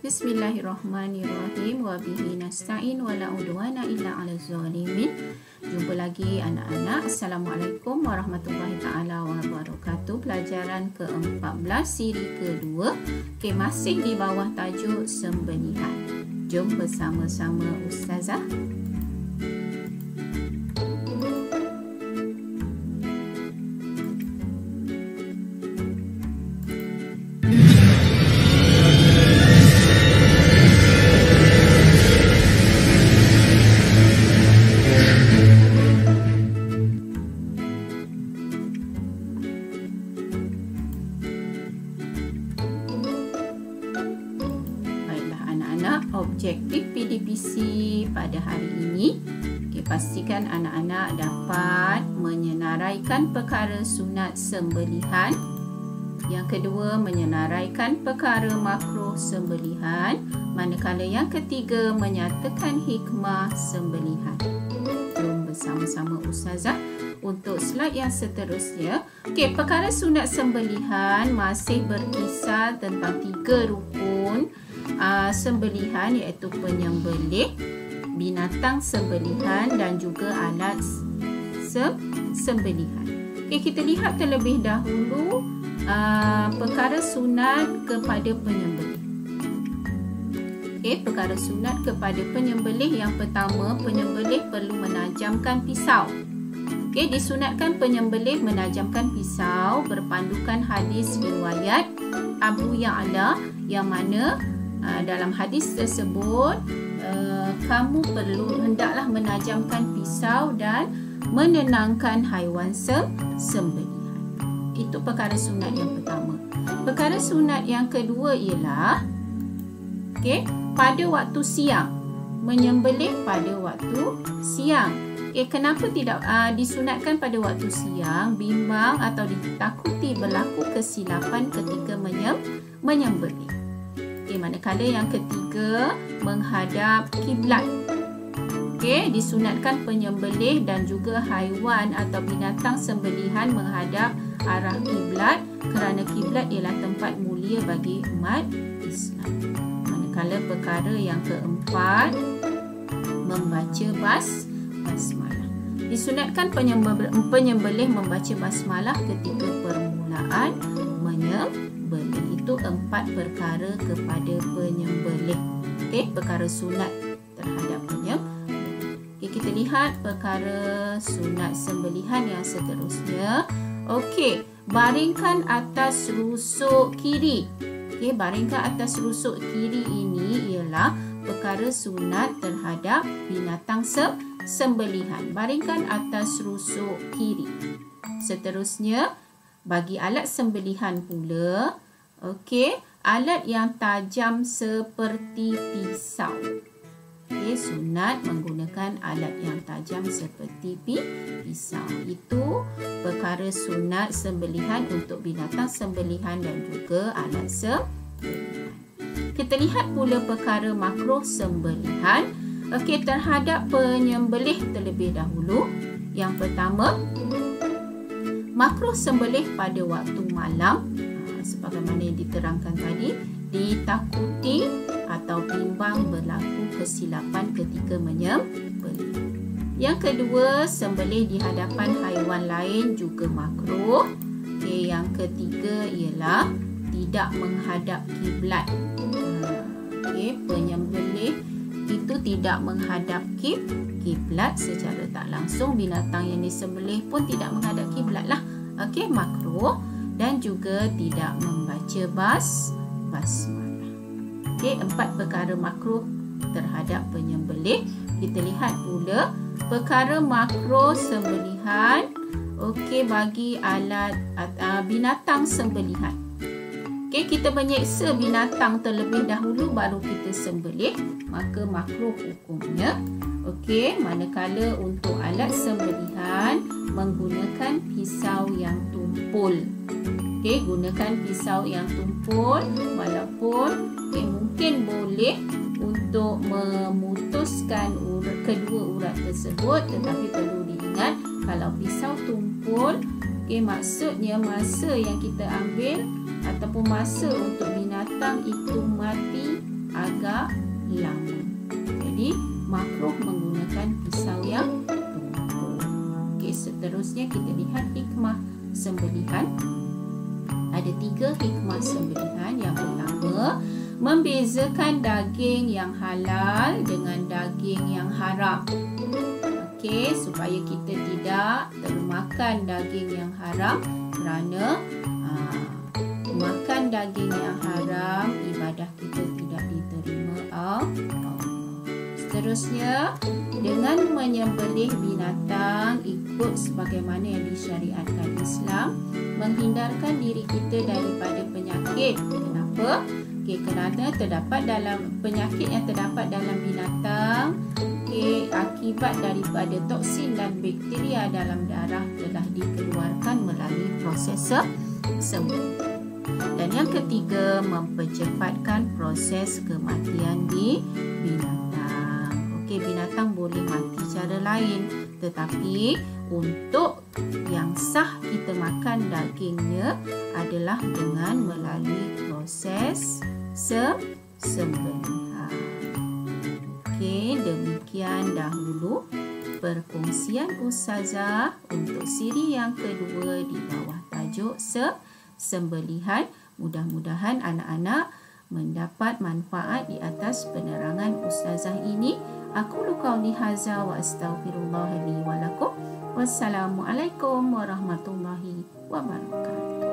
Bismillahirrahmanirrahim. Wa bihi nasta'in wa la udwana illa 'alal zalimin. Jumpa lagi anak-anak. Assalamualaikum warahmatullahi taala wabarakatuh. Pelajaran ke-14 siri kedua. Okey, masih di bawah tajuk sembelihan. Jom bersama-sama Ustazah. Objektif PDPC pada hari ini, pastikan anak-anak dapat menyenaraikan perkara sunat sembelihan. Yang kedua, menyenaraikan perkara makruh sembelihan. Manakala yang ketiga, menyatakan hikmah sembelihan. Jom bersama-sama Ustazah untuk slide yang seterusnya. Okey, perkara sunat sembelihan masih berkisar tentang 3 rukun sembelihan, iaitu penyembelih, binatang sembelihan dan juga alat sembelihan. Okay, kita lihat terlebih dahulu perkara sunat kepada penyembelih. Okay, perkara sunat kepada penyembelih. Yang pertama, penyembelih perlu menajamkan pisau. Okay, disunatkan penyembelih menajamkan pisau berpandukan hadis riwayat Abu Ya'la, yang mana dalam hadis tersebut kamu hendaklah menajamkan pisau dan menenangkan haiwan sembelihan. Itu perkara sunat yang pertama. Perkara sunat yang kedua ialah pada waktu siang, menyembelih pada waktu siang. Kenapa tidak disunatkan pada waktu siang? Bimbang atau ditakuti berlaku kesilapan ketika menyembelih. Manakala yang ketiga, menghadap kiblat. Disunatkan penyembelih dan juga haiwan atau binatang sembelihan menghadap arah kiblat kerana kiblat ialah tempat mulia bagi umat Islam. Manakala perkara yang keempat, membaca basmalah. Disunatkan penyembelih membaca basmalah ketika permulaan menyembelih. Itu 4 perkara kepada penyembelih. Perkara sunat terhadap penyembelih. Kita lihat perkara sunat sembelihan yang seterusnya. Baringkan atas rusuk kiri. Baringkan atas rusuk kiri ini ialah perkara sunat terhadap binatang sembelihan. Baringkan atas rusuk kiri. Seterusnya, bagi alat sembelihan pula, alat yang tajam seperti pisau. Sunat menggunakan alat yang tajam seperti pisau. Itu perkara sunat sembelihan untuk binatang sembelihan dan juga alat sembelihan. Kita lihat pula perkara makruh sembelihan. Terhadap penyembelih terlebih dahulu. Yang pertama, makruh sembelih pada waktu malam. Sebagaimana yang diterangkan tadi, ditakuti atau bimbang berlaku kesilapan ketika menyembelih. Yang kedua, sembelih di hadapan haiwan lain juga makruh. Yang ketiga ialah tidak menghadap kiblat. Penyembelih itu tidak menghadap kiblat secara tak langsung. Binatang yang disembelih pun tidak menghadap kiblat lah. Makruh. Dan juga tidak membaca basmalah. 4 perkara makruh terhadap penyembelih. Kita lihat pula perkara makruh sembelihan bagi alat binatang sembelihan. Kita menyeksa binatang terlebih dahulu baru kita sembelih, maka makruh hukumnya. Manakala untuk alat sembelihan menggunakan pisau yang tumpul. Gunakan pisau yang tumpul, walaupun mungkin boleh untuk memutuskan kedua urat tersebut, tetapi perlu diingat kalau pisau tumpul, maksudnya masa yang kita ambil ataupun masa untuk binatang itu mati agak lama. Jadi makruh menggunakan pisau yang tumpul. Okey, seterusnya kita lihat hikmah sembelihan. Ada 3 hikmah sembelihan. Yang pertama, membezakan daging yang halal dengan daging yang haram. Okey, supaya kita tidak termakan daging yang haram, kerana makan daging yang haram, ibadah kita tidak diterima Allah. Seterusnya, dengan menyembelih binatang ikut sebagaimana yang disyariatkan Islam, menghindarkan diri kita daripada penyakit. Kenapa? Okay, kerana terdapat dalam penyakit yang terdapat dalam binatang, akibat daripada toksin dan bakteria dalam darah telah dikeluarkan melalui proses sembuh. Dan yang ketiga, mempercepatkan proses kematian di binatang. Okey, binatang boleh mati cara lain, tetapi untuk yang sah kita makan dagingnya adalah dengan melalui proses sembelihan. Okey, demikian dahulu perkongsian Ustazah untuk siri yang kedua di bawah tajuk sembelihan. Mudah-mudahan anak-anak mendapat manfaat di atas penerangan Ustazah ini. Aku qauli hadza wa astaghfirullah li wa lakum. Wassalamualaikum warahmatullahi wabarakatuh.